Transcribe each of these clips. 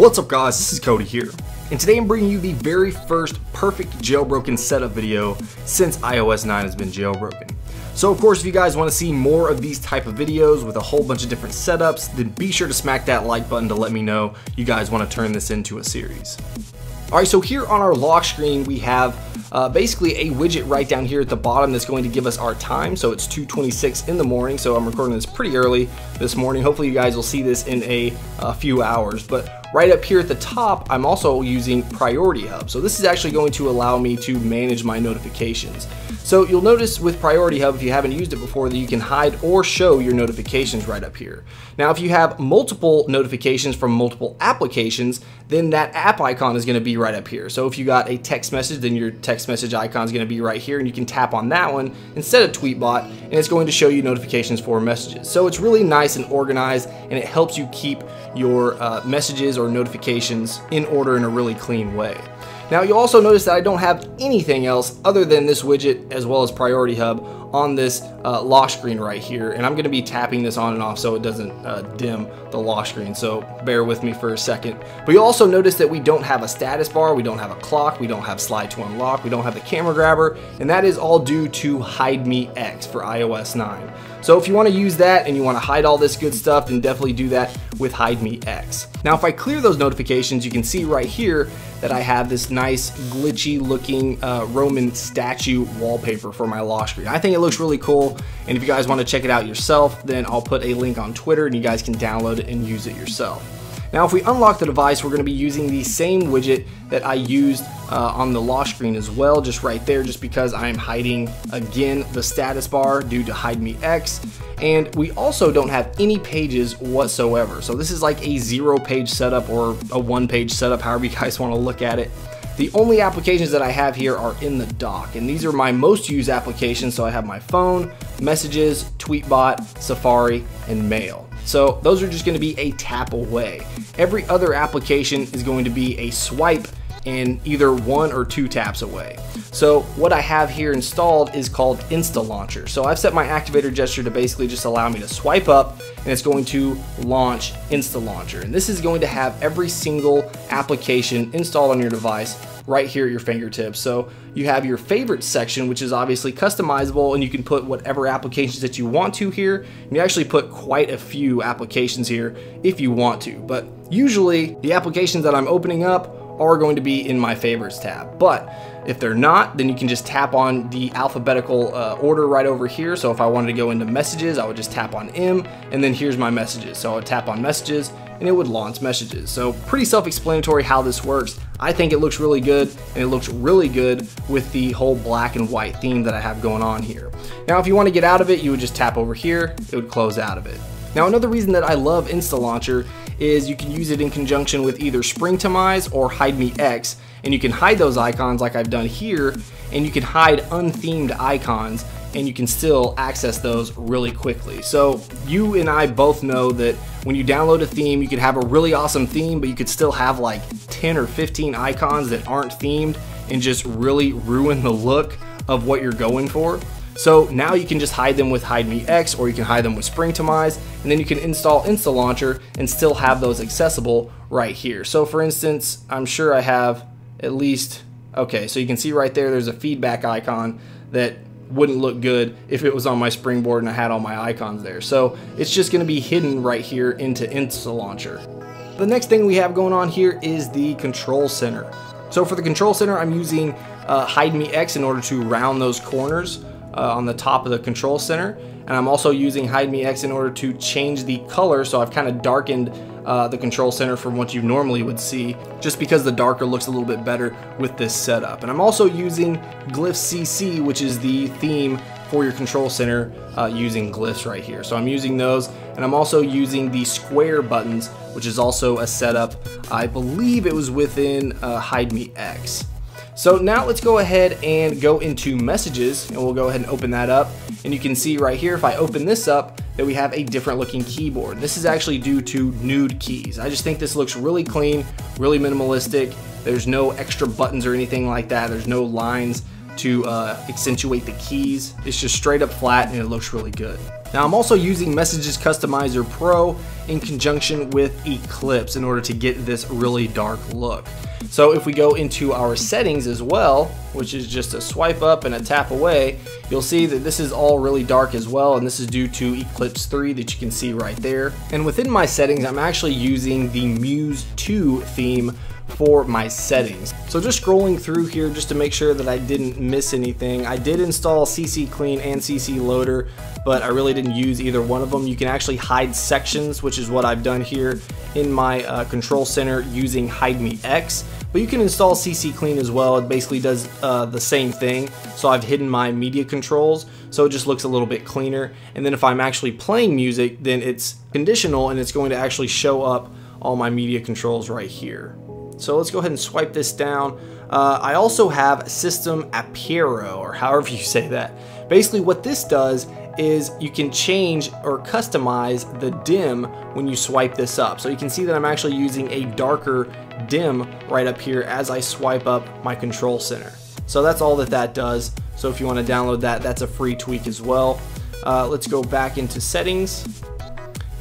What's up guys, this is Cody here, and today I'm bringing you the very first perfect jailbroken setup video since iOS 9 has been jailbroken. So of course, if you guys want to see more of these type of videos with a whole bunch of different setups, then be sure to smack that like button to let me know you guys want to turn this into a series. Alright, so here on our lock screen we have basically a widget right down here at the bottom that's going to give us our time. So it's 2:26 in the morning, so I'm recording this pretty early this morning. Hopefully you guys will see this in a few hours. But right up here at the top, I'm also using Priority Hub. So this is actually going to allow me to manage my notifications. So you'll notice with Priority Hub, if you haven't used it before, that you can hide or show your notifications right up here. Now, if you have multiple notifications from multiple applications, then that app icon is going to be right up here. So if you got a text message, then your text message icon is going to be right here, and you can tap on that one instead of Tweetbot, and it's going to show you notifications for messages. So it's really nice and organized, and it helps you keep your messages or notifications in order in a really clean way. Now you'll also notice that I don't have anything else other than this widget as well as Priority Hub on this lock screen right here, and I'm going to be tapping this on and off so it doesn't dim the lock screen, so bear with me for a second. But you'll also notice that we don't have a status bar, we don't have a clock, we don't have slide to unlock, we don't have the camera grabber, and that is all due to Hide Me X for iOS 9. So if you want to use that and you want to hide all this good stuff, then definitely do that with Hide Me X. Now if I clear those notifications, you can see right here that I have this nice glitchy looking Roman statue wallpaper for my lock screen. I think it looks really cool, and if you guys want to check it out yourself, then I'll put a link on Twitter and you guys can download it and use it yourself. Now if we unlock the device, we're going to be using the same widget that I used on the lock screen as well, just right there, just because I'm hiding again the status bar due to Hide Me X. And we also don't have any pages whatsoever. So this is like a 0-page setup or a 1-page setup, however you guys want to look at it. The only applications that I have here are in the dock, and these are my most used applications. So I have my phone, messages, Tweetbot, Safari, and Mail. So those are just going to be a tap away. Every other application is going to be a swipe and either 1 or 2 taps away. So what I have here installed is called Insta Launcher. So I've set my activator gesture to basically just allow me to swipe up, and it's going to launch Insta Launcher. And this is going to have every single application installed on your device right here at your fingertips. So you have your favorites section, which is obviously customizable, and you can put whatever applications that you want to here. And you actually put quite a few applications here if you want to, but usually the applications that I'm opening up are going to be in my favorites tab. But if they're not, then you can just tap on the alphabetical order right over here. So if I wanted to go into messages, I would just tap on M, and then here's my messages. So I would tap on messages and it would launch messages. So pretty self-explanatory how this works. I think it looks really good, and it looks really good with the whole black and white theme that I have going on here. Now if you want to get out of it, you would just tap over here, it would close out of it. Now another reason that I love Insta Launcher is you can use it in conjunction with either Springtomize or Hide Me X, and you can hide those icons like I've done here, and you can hide unthemed icons, and you can still access those really quickly. So you and I both know that when you download a theme, you could have a really awesome theme, but you could still have like 10 or 15 icons that aren't themed and just really ruin the look of what you're going for. So now you can just hide them with Hide Me X, or you can hide them with Springtomize, and then you can install Insta Launcher and still have those accessible right here. So for instance, I'm sure I have at least, okay, so you can see right there, there's a feedback icon that wouldn't look good if it was on my springboard and I had all my icons there. So it's just going to be hidden right here into Insta Launcher. The next thing we have going on here is the control center. So for the control center, I'm using Hide Me X in order to round those corners on the top of the control center, and I'm also using Hide Me X in order to change the color. So I've kind of darkened the control center from what you normally would see, just because the darker looks a little bit better with this setup. And I'm also using Glyph CC, which is the theme for your control center, using glyphs right here. So I'm using those, and I'm also using the square buttons, which is also a setup. I believe it was within Hide Me X. So now let's go ahead and go into messages, and we'll go ahead and open that up. And you can see right here, if I open this up, that we have a different looking keyboard. This is actually due to nude keys. I just think this looks really clean, really minimalistic. There's no extra buttons or anything like that. There's no lines to accentuate the keys. It's just straight up flat and it looks really good. Now I'm also using Messages Customizer Pro in conjunction with Eclipse in order to get this really dark look. So if we go into our settings as well, which is just a swipe up and a tap away, you'll see that this is all really dark as well, and this is due to Eclipse 3 that you can see right there. And within my settings, I'm actually using the Muse 2 theme for my settings. So just scrolling through here just to make sure that I didn't miss anything. I did install CC Clean and CC Loader, but I really didn't use either one of them. You can actually hide sections, which is what I've done here in my control center using Hide Me X. But you can install CC Clean as well. It basically does the same thing. So I've hidden my media controls, so it just looks a little bit cleaner. And then if I'm actually playing music, then it's conditional and it's going to actually show up all my media controls right here. So let's go ahead and swipe this down. I also have System Apero, or however you say that. Basically what this does is you can change or customize the dim when you swipe this up. So you can see that I'm actually using a darker dim right up here as I swipe up my control center. So that's all that does. So if you want to download that, that's a free tweak as well. Let's go back into settings.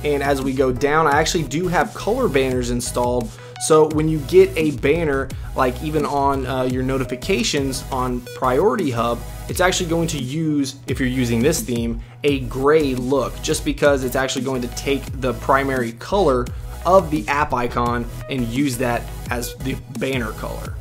And as we go down, I actually do have color banners installed. So when you get a banner, like even on your notifications on Priority Hub, it's actually going to use, if you're using this theme, a gray look, just because it's actually going to take the primary color of the app icon and use that as the banner color.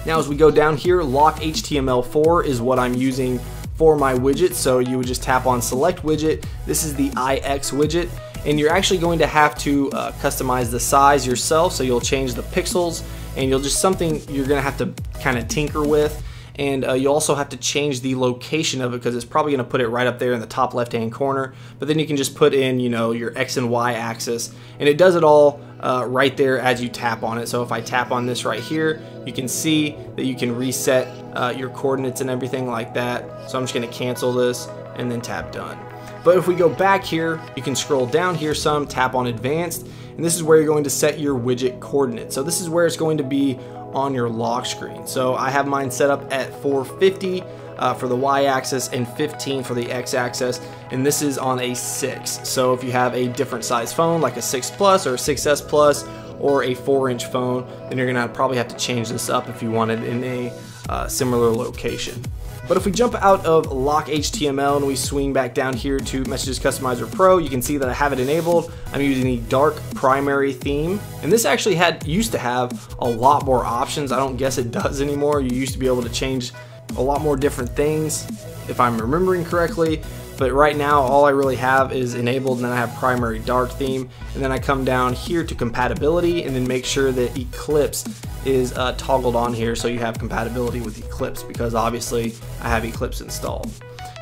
Now as we go down here, Lock HTML4 is what I'm using for my widget. So you would just tap on Select Widget. This is the IX widget. And you're actually going to have to customize the size yourself, so you'll change the pixels, and you're gonna have to kind of tinker with. And you also have to change the location of it, because it's probably gonna put it right up there in the top left hand corner. But then you can just put in, you know, your X and Y axis, and it does it all right there as you tap on it. So if I tap on this right here, you can see that you can reset your coordinates and everything like that. So I'm just gonna cancel this and then tap done. But if we go back here, you can scroll down here some, tap on Advanced, and this is where you're going to set your widget coordinates. So this is where it's going to be on your lock screen. So I have mine set up at 450 for the Y-axis and 15 for the X-axis, and this is on a 6. So if you have a different size phone, like a 6 Plus or a 6S Plus or a 4-inch phone, then you're gonna probably have to change this up if you want it in a similar location. But if we jump out of Lock HTML and we swing back down here to Messages Customizer Pro, you can see that I have it enabled. I'm using the dark primary theme, and this actually used to have a lot more options. I don't guess it does anymore. You used to be able to change a lot more different things, if I'm remembering correctly. But right now, all I really have is enabled, and then I have primary dark theme. And then I come down here to compatibility and then make sure that Eclipse is toggled on here, so you have compatibility with Eclipse, because obviously I have Eclipse installed.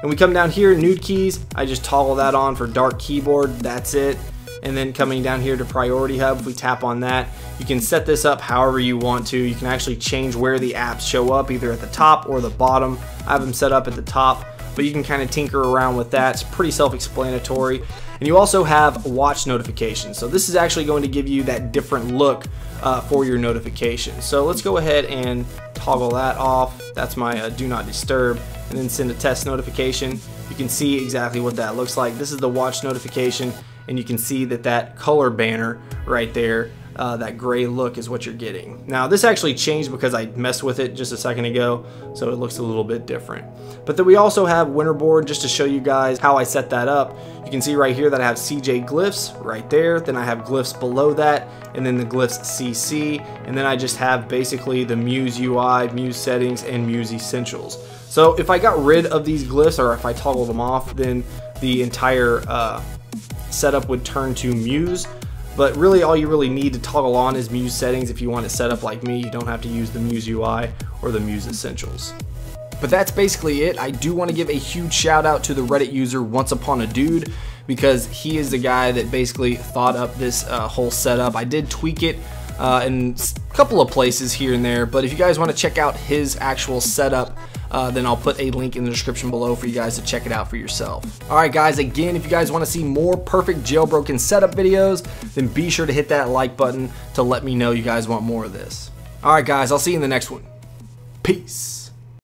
And we come down here, nude keys, I just toggle that on for dark keyboard, that's it. And then coming down here to Priority Hub, if we tap on that, you can set this up however you want to. You can actually change where the apps show up, either at the top or the bottom. I have them set up at the top, but you can kind of tinker around with that. It's pretty self-explanatory. And you also have watch notifications. So this is actually going to give you that different look for your notifications. So let's go ahead and toggle that off. That's my do not disturb, and then send a test notification. You can see exactly what that looks like. This is the watch notification, and you can see that color banner right there, that gray look is what you're getting. Now this actually changed because I messed with it just a second ago, so it looks a little bit different. But then we also have Winterboard, just to show you guys how I set that up. You can see right here that I have CJ glyphs right there, then I have glyphs below that, and then the glyphs CC, and then I just have basically the Muse UI, Muse settings, and Muse essentials. So if I got rid of these glyphs, or if I toggled them off, then the entire setup would turn to Muse. But really all you really need to toggle on is Muse settings. If you want it set up like me, you don't have to use the Muse UI or the Muse essentials. But that's basically it. I do want to give a huge shout out to the Reddit user Once Upon a Dude, because he is the guy that basically thought up this whole setup. I did tweak it in a couple of places here and there, but if you guys want to check out his actual setup, then I'll put a link in the description below for you guys to check it out for yourself. Alright guys, again, if you guys want to see more perfect jailbroken setup videos, then be sure to hit that like button to let me know you guys want more of this. Alright guys, I'll see you in the next one. Peace.